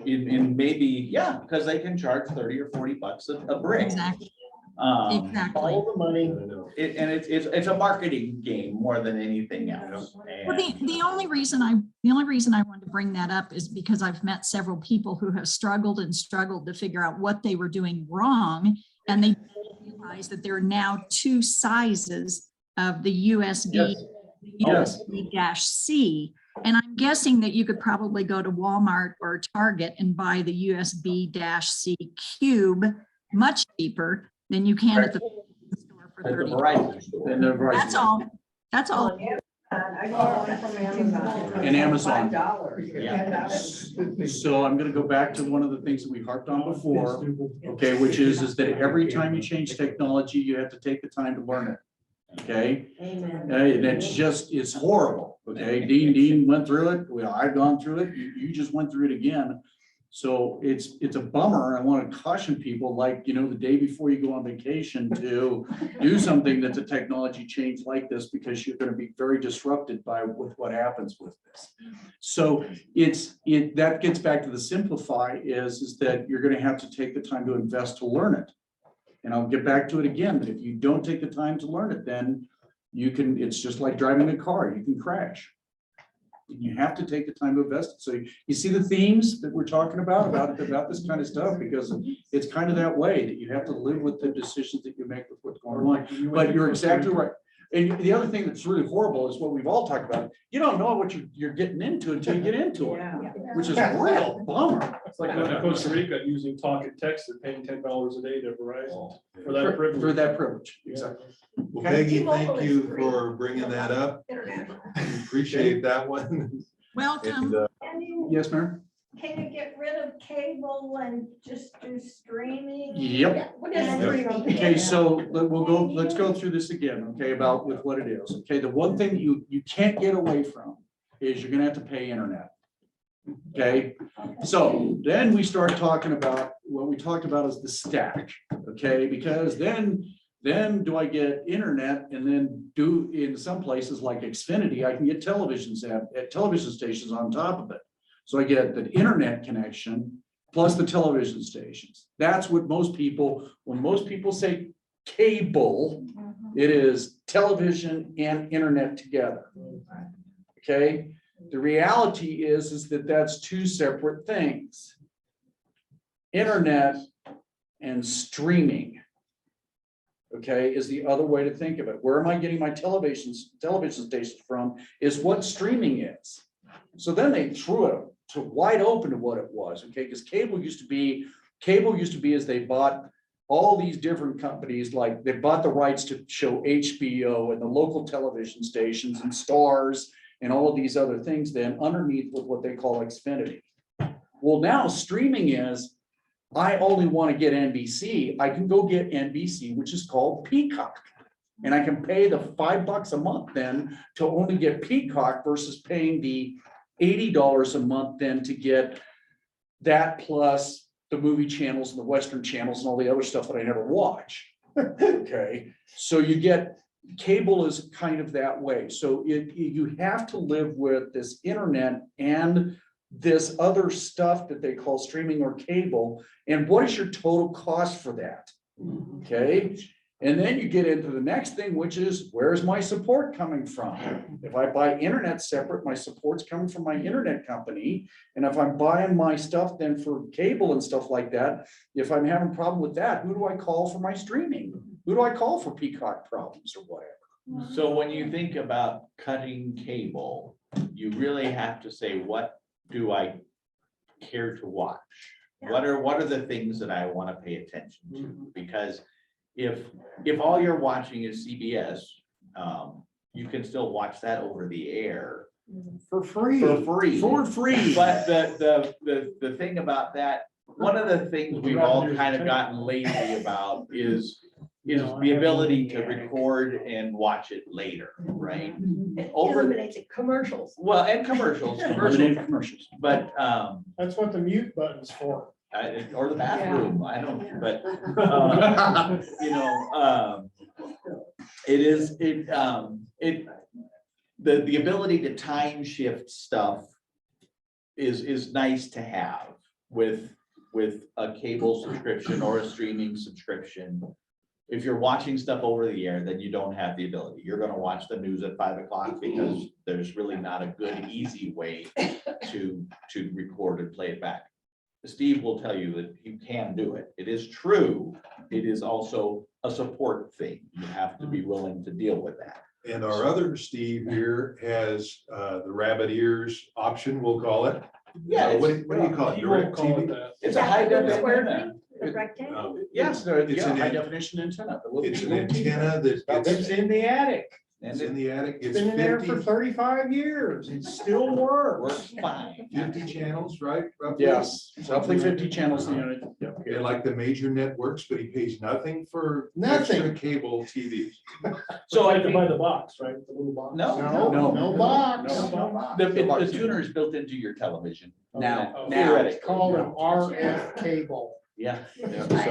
in maybe, because they can charge 30 or 40 bucks a brick. Exactly, Um, exactly. All the money, and it's a marketing game more than anything else. Well, And the only reason I wanted to bring that up is because I've met several people who have struggled to figure out what they were doing wrong. And they realize that there are now 2 sizes of the USB, USB-C. And I'm guessing that you could probably go to Walmart or Target and buy the USB-C cube much cheaper than you can at the store for at the $30. Verizon store. And the Verizon- That's all. That's all. I bought one from Amazon. And Amazon. $5. Yeah. So I'm gonna go back to one of the things that we harped on before, okay, which is that every time you change technology, you have to take the time to learn it. Okay, Amen. and it's horrible, okay? Dean went through it, well, I've gone through it, you just went through it again. So it's a bummer. I want to caution people, like, the day before you go on vacation, to do something that's a technology change like this, because you're going to be very disrupted with what happens with this. So that gets back to the simplify is that you're going to have to take the time to invest to learn it. And I'll get back to it again, that if you don't take the time to learn it, then it's just like driving a car, you can crash. You have to take the time to invest. So you see the themes that we're talking about this kind of stuff, because it's kind of that way that you have to live with the decisions that you make with what's going on. But you're exactly right. And the other thing that's really horrible is what we've all talked about. You don't know what you're getting into until you get into it, which is a real bummer. It's like going to Costa Rica using talk and text and paying $10 a day to Verizon for that privilege. For that privilege, exactly. Well, Peggy, thank you for bringing that up. Appreciate that one. Welcome. And, Yes, Mayor? Can you get rid of cable and just do streaming? Yep. What is Yep. streaming? Okay, so let's go through this again, okay, about with what it is. Okay, the one thing you can't get away from is you're gonna have to pay internet. Okay, so then we start talking about, what we talked about is the stack, okay, because then do I get internet, and then in some places like Xfinity, I can get television stations on top of it. So I get the internet connection plus the television stations. That's what when most people say cable. It is television and internet together. Okay, the reality is that that's two separate things. Internet and streaming, okay, is the other way to think of it. Where am I getting my television stations from is what streaming is. So then they threw it to wide open to what it was, okay, because cable used to be as they bought all these different companies, like they bought the rights to show HBO and the local television stations and Stars and all of these other things then underneath with what they call Xfinity. Well, now streaming is, I only want to get NBC, I can go get NBC, which is called Peacock. And I can pay the $5 a month then to only get Peacock versus paying the $80 a month then to get that plus the movie channels and the Western channels and all the other stuff that I never watch. Okay, so you get, cable is kind of that way. So you have to live with this internet and this other stuff that they call streaming or cable. And what is your total cost for that? Okay, and then you get into the next thing, which is, where's my support coming from? If I buy internet separate, my support's coming from my internet company. And if I'm buying my stuff then for cable and stuff like that, if I'm having a problem with that, who do I call for my streaming? Who do I call for Peacock problems or whatever? So when you think about cutting cable, you really have to say, what do I care to watch? What are the things that I want to pay attention to? Because if all you're watching is CBS, you can still watch that over the air For free. for free. But the thing about that, one of the things we've all kind of gotten lazy about is the ability to record and watch it later, right? Eliminate the commercials. Well, and commercials, Eliminate commercials. but That's what the mute button's for. or the bathroom, I don't, but you know, the ability to time shift stuff is nice to have with a cable subscription or a streaming subscription. If you're watching stuff over the air, then you don't have the ability. You're gonna watch the news at 5 o'clock because there's really not a good, easy way to record and play it back. Steve will tell you that you can do it. It is true. It is also a support thing. You have to be willing to deal with that. And our other Steve here has the rabbit ears option, we'll call it. Yeah, What do you call it? He won't Direct call it TV? that. It's a high Square definition. thing, the rectangle. Yes, It's an- high definition antenna. the little- It's an little TV. antenna that It's it's in the attic. it's in the attic. It's It's been in there for 50 35 years. It still works. Works fine. 50 channels, right? roughly? Yes, roughly 50 channels in the unit. And like the major networks, but he pays nothing for Nothing. extra cable TVs. So I I had to buy think, the box, right? The little box. no, No. No box. No. the tuner is built into your television. Now, Oh, now. It's called an RF cable. Yeah. So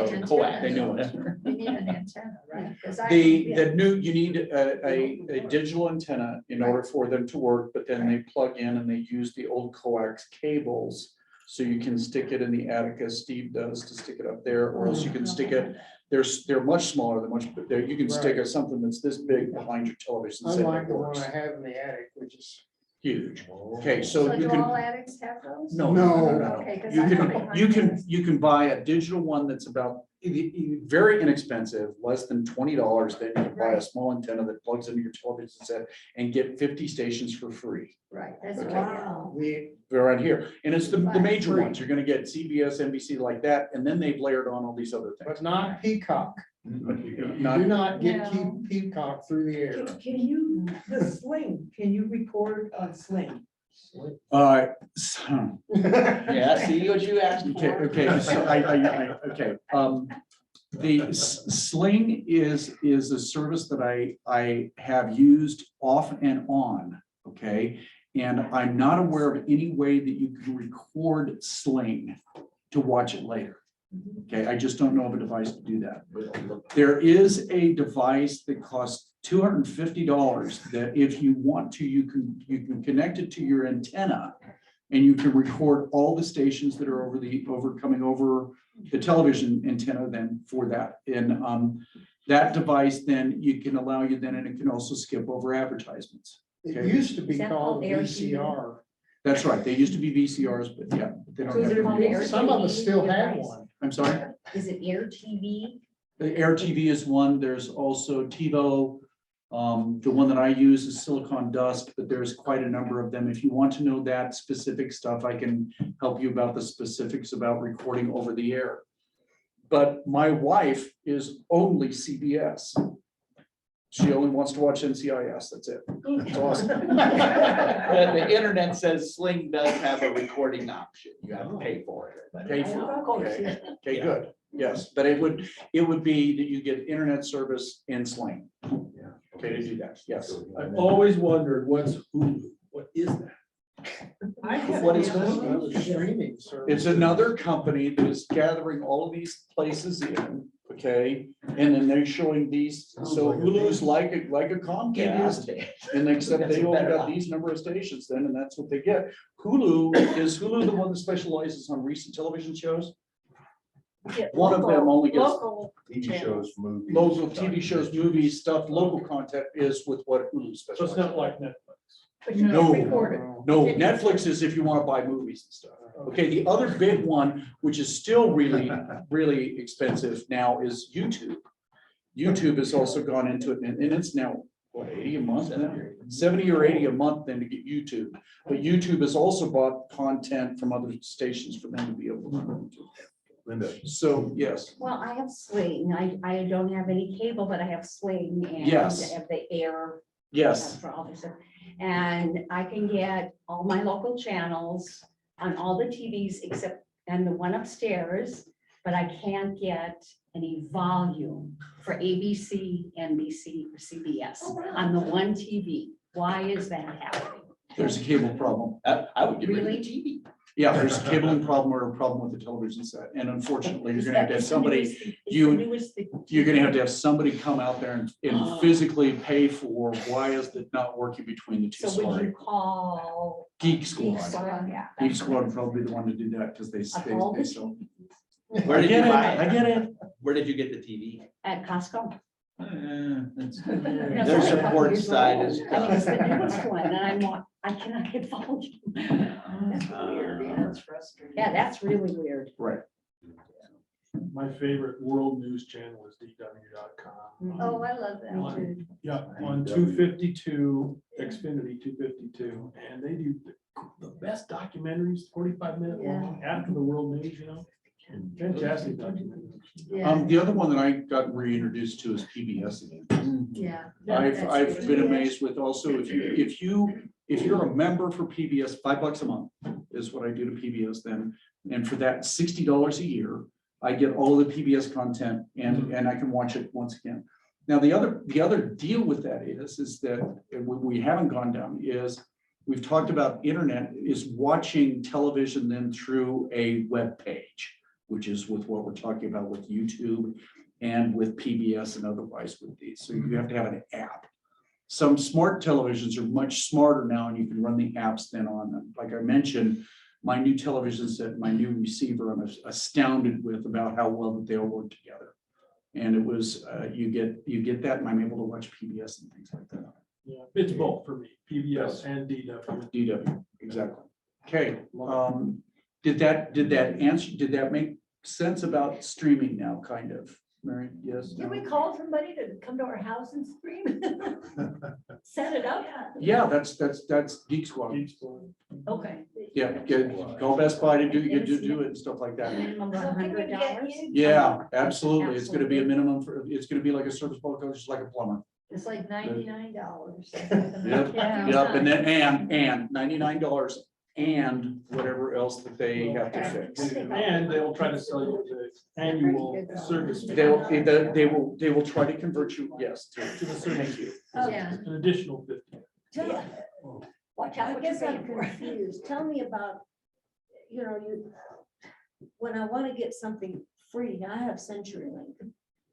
they knew it. You need an antenna, right? 'Cause I- The new, you need a digital antenna in order for them to work, but then they plug in and they use the old coax cables. So you can stick it in the attic as Steve does to stick it up there, or else you can stick it, they're much smaller, you can stick something that's this big behind your television. set Unlike that the one works. I have in the attic, which is. Huge. Okay, so So you do all can, attics have those? no, Okay, 'cause I know behind those- you can buy a digital one that's about very inexpensive, less than $20. Then you can buy a small antenna that plugs into your television set and get 50 stations for free. Right, that's Okay. wow. They're right here. And it's the major Free. ones. You're gonna get CBS, NBC like that, and then they've layered on all these other things. But not Peacock. Not- Do not get No. Peacock through the air. Can you, the Sling, can you record on Sling? So- Yeah, see what you asked Okay, for? okay, so okay, the Sling is a service that I have used off and on, okay? And I'm not aware of any way that you can record Sling to watch it later. Okay, I just don't know of a device to do that. There is a device that costs $250 that if you want to, you can connect it to your antenna and you can record all the stations that are coming over the television antenna then for that. And That device, then you can allow you then, and it can also skip over advertisements. It Okay. used to be Is that called called Air VCR. That's right. They used to be VCRs, but yeah, they don't So is have it them called anymore. Air Some of us TV still have device? one. I'm sorry. Is it Air TV? The Air TV is one. There's also TiVo. The one that I use is Silicon Dust, but there's quite a number of them. If you want to know that specific stuff, I can help you about the specifics about recording over the air. But my wife is only CBS. She only wants to watch NCIS. That's it. It's awesome. The internet says Sling does have a recording option. You have to pay for it. but- Pay for it. Okay. Okay, good. Yes, but it would be that you get internet service and Sling. Okay, to do that. Yes. I've always wondered what's Hulu? What is that? What is this? Another streaming service. It's another company that is gathering all of these places in, okay? And then they're showing these, so Hulu's like a Comcast. And except they only got these number of stations then, and that's what they get. Is Hulu the one that specializes on recent television shows? One of them only gets Local TV shows, movies. local TV shows, movies, stuff, local content is with what Hulu So it's specializes. not like Netflix. but you No. can record it. No, Netflix is if you want to buy movies and stuff. Okay, the other big one, which is still really, really expensive now, is YouTube. YouTube has also gone into it, and it's now, what, 80 a month? 70 or 80 a month then to get YouTube. But YouTube has also bought content from other stations for them to be able to. Linda. So, yes, Well, I have Sling. I don't have any cable, but I have Sling and Yes. I have the Air. yes, For all this stuff. And I can get all my local channels on all the TVs except, and the one upstairs, but I can't get any volume for ABC, NBC, or CBS on the one TV. Why is that happening? there's a cable problem. I would get rid of the Really? TV. Yeah, there's a cabling problem or a problem with the television set. And unfortunately, you're Is gonna have that- to have is the somebody, newest- is the you- newest thing? you're gonna have somebody come out there and Oh. physically pay for why is it not working between the two? So would you Sorry. call? Geek Squad. Yeah. Geek Squad would probably be the one to do that because they. Of all the sell. Where I did you get it, buy it? I get it. Where did you get the TV? At Costco. That's- No, Their it's only a couple support years side old. is I mean, it's the tough. newest one, and I cannot get volume. That's weird, yeah, that's frustrating. Yeah, that's really weird. Right. My favorite world news channel is DW.com. Oh, I love that One. too. Yeah, on 252, Xfinity 252, and they do the best documentaries, 45-minute long, after the world news, you know? Fantastic documentaries. Yeah, The other one that I got reintroduced to is PBS again. yeah. I've been amazed with also, if you're a member for PBS, $5 a month is what I do to PBS then. And for that $60 a year, I get all of the PBS content and I can watch it once again. Now, the other deal with that is that we haven't gone down is we've talked about internet is watching television then through a web page, which is with what we're talking about with YouTube and with PBS and otherwise with these. So you have to have an app. Some smart televisions are much smarter now and you can run the apps then on them. Like I mentioned, my new television set, my new receiver, I'm astounded with about how well that they all work together. And it was, you get that and I'm able to watch PBS and things like that. Yeah, it's both for me, PBS and DW. DW, exactly. Okay, did that make sense about streaming now, kind of, Mary? Yes? Can we call somebody to come to our house and stream? Set it up? Yeah, that's Geek Squad. Okay. Yeah, call Best Buy to do it and stuff like that. Minimum of So can we get $100. you? Yeah, absolutely. It's gonna be a minimum it's gonna be like a service product, just like a plumber. It's like $99. Yep, Yeah. yep, and then, and $99 and whatever else that they have to fix. And they will try to sell you the annual service. fee. They will try to convert you, yes, to To the thank service, you. Yeah. an additional 50. Watch out I what you're guess I'm paying for. confused. Tell me about, when I want to get something free, I have CenturyLink.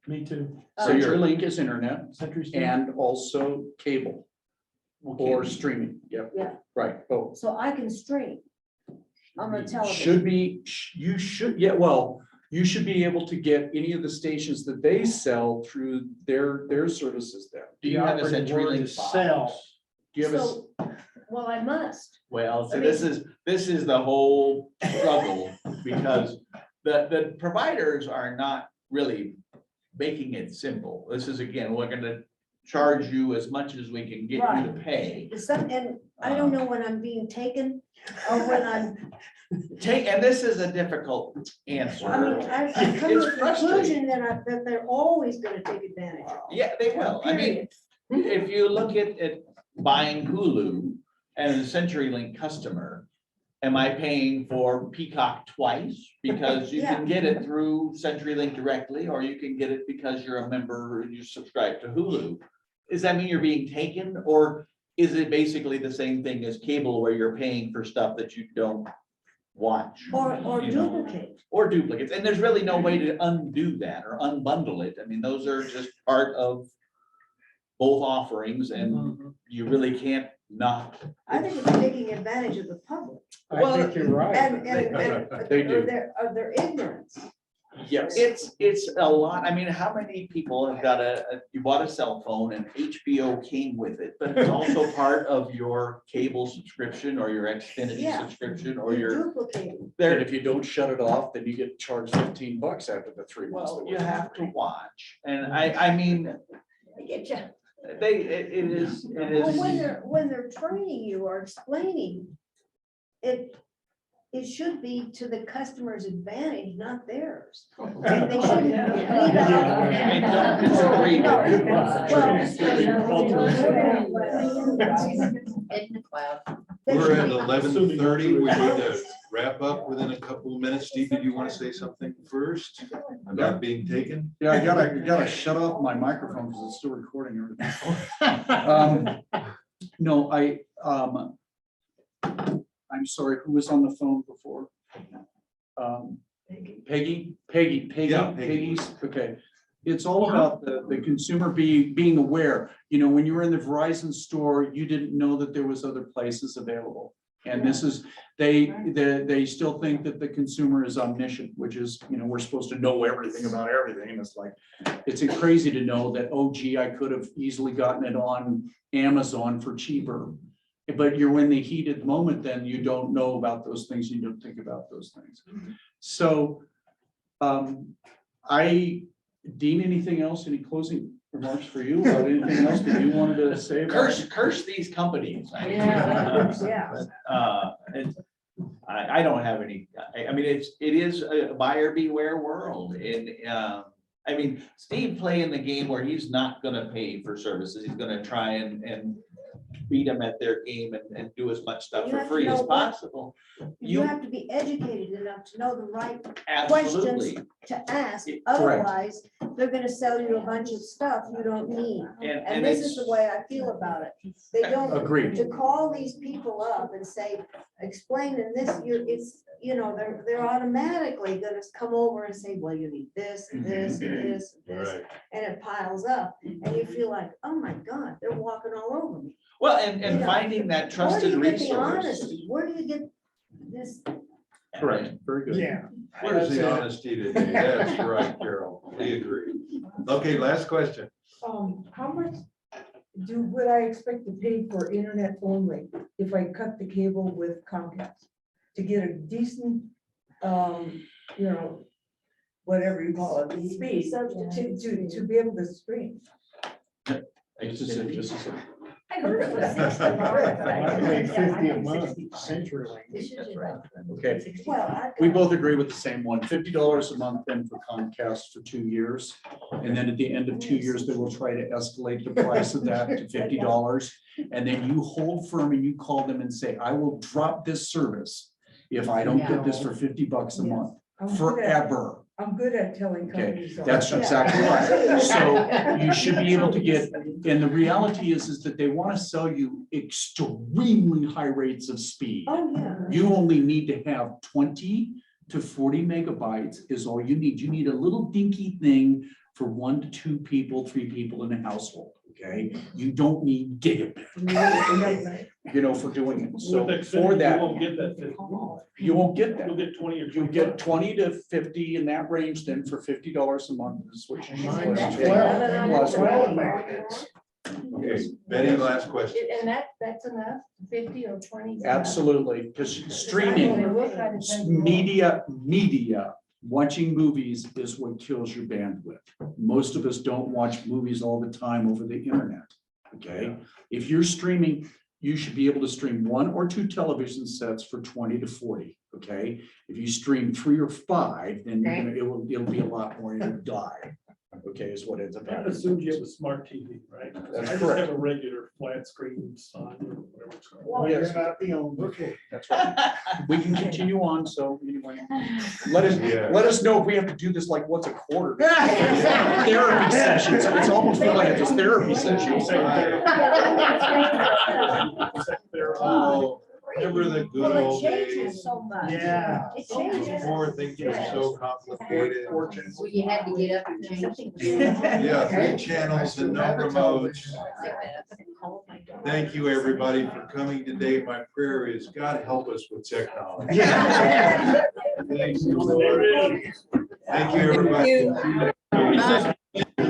Me too. CenturyLink is internet Century. Store. and also cable or streaming. Yep. Yeah. Right, both. So I can stream on the television. You should, yeah, well, You should be able to get any of the stations that they sell through their services then. Do you have a CenturyLink box? Do you have a, So, well, I must. Well, so I this is the whole struggle, because the providers are not really making it simple. This is, again, we're gonna charge you as much as we can get you to pay. And I don't know when I'm being taken or when I'm, And this is a difficult answer. I mean, I've come to It's the frustrating. conclusion that they're always gonna take advantage of. Yeah, they will. I mean, Period. if you look at buying Hulu as a CenturyLink customer, am I paying for Peacock twice? Because you can get it through CenturyLink directly, or you can get it because you're a member and you subscribe to Hulu. Does that mean you're being taken, or is it basically the same thing as cable where you're paying for stuff that you don't watch? Or you know, duplicate. Or duplicates, and there's really no way to undo that or unbundle it. I mean, those are just part of both offerings, and you really can't not. I think it's taking advantage of the public I think you're right. and They do. of their ignorance. yes. It's a lot. I mean, how many people have got you bought a cell phone and HBO came with it, but it's also part of your cable subscription or your Xfinity Yeah. subscription or You're your, duplicating. And there, if you don't shut it off, then you get charged $15 after the 3 months. well, that you we're- have to watch. And I mean, I get you. it is, Well, when they're training you or explaining, it should be to the customer's advantage, not theirs. And they shouldn't leave out- I don't disagree with In the cloud. they We're should at be- 11:30. We need to wrap up within a couple of minutes. Steve, did you want to say something first about being taken? Yeah, I gotta shut off my microphone because it's still recording everything. No, I'm sorry, who was on the phone before? Peggy, Yeah, Peggy. Peggy's, okay. It's all about the consumer being aware. You know, when you were in the Verizon store, you didn't know that there was other places available. And this is, they still think that the consumer is omniscient, which is, you know, we're supposed to know everything about everything. And it's like, it's crazy to know that, oh gee, I could have easily gotten it on Amazon for cheaper. But you're in the heated moment, then you don't know about those things, you don't think about those things. So, Dean, anything else, any closing remarks for you about anything else that you wanted to say? about- curse these companies. Yeah. I don't have any, I mean, it is a buyer beware world, and, I mean, Steve playing the game where he's not gonna pay for services, he's gonna try and beat them at their game and do as much stuff You for have to free as know what- possible. You have to be educated enough to know the right Absolutely, to ask, Correct. otherwise they're gonna sell you a bunch of stuff you don't need. And this is the way I feel about it. They don't, Agreed. to call these people up and say, explain in this, it's, you know, they're automatically gonna come over and say, well, you need this and this and this and this. Right. And it piles up and you feel like, oh my God, they're walking all over me. well, and You know, finding that Where do trusted you get the resource. honesty? Where do you get this? Correct, very good. Yeah. Where's the honesty today? That's right, Carol. We agree. Okay, last question. How much would I expect to pay for internet only if I cut the cable with Comcast? To get a decent, you know, whatever you call it, speed, to be able to stream. Just a second. I heard it was I paid 50 a month, 65. CenturyLink. That's right. Okay, Well, I've we got- both agree with the same one, $50 a month then for Comcast for 2 years. And then at the end of 2 years, they will try to escalate the price of that to $50. And then you hold firm and you call them and say, I will drop this service if I don't get this for $50 a month, forever. I'm good at telling Okay, companies. that's exactly right. So you should be able to get, and the reality is that they want to sell you extremely high rates of speed. Oh, yeah. You only need to have 20 to 40 megabytes is all you need. You need a little dinky thing for 1 to 2 people, 3 people in a household, okay? You don't need gigabit. for doing it. So With for Xfinity, you that, won't get that 50. you won't get that. You'll get 20 or. You get 20 to 50 in that range then for $50 a month is what you should. Mine's pay. 12. Plus- Okay, Betty, last question. And that's enough, 50 or 20? Absolutely, because streaming, media, watching movies is what kills your bandwidth. Most of us don't watch movies all the time over the internet, okay? If you're streaming, you should be able to stream 1 or 2 television sets for 20 to 40, okay? If you stream 3 or 5, then you're gonna, it'll be a lot more, you'll die, okay, is what it's That about. assumes you have a smart TV, right? That's I just correct. have a regular flat screen sign or whatever it's called. Well, yes. Okay. That's right. We can continue on, so anyway, let Yeah. us know if we have to do this like once a quarter. Therapy sessions, it's almost feel like it's a therapy session. Oh, remember the good Well, it old changes days? so much. Yeah. It changes. Before things were so complicated. Well, you had to get up and change. Yeah, 3 channels and no remotes. Thank you, everybody, for coming today. My prayer is God help us with technology. Thank you, Lord. Thank you, everybody.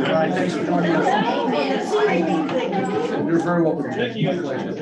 Thanks for joining us. You're very welcome. Thank you.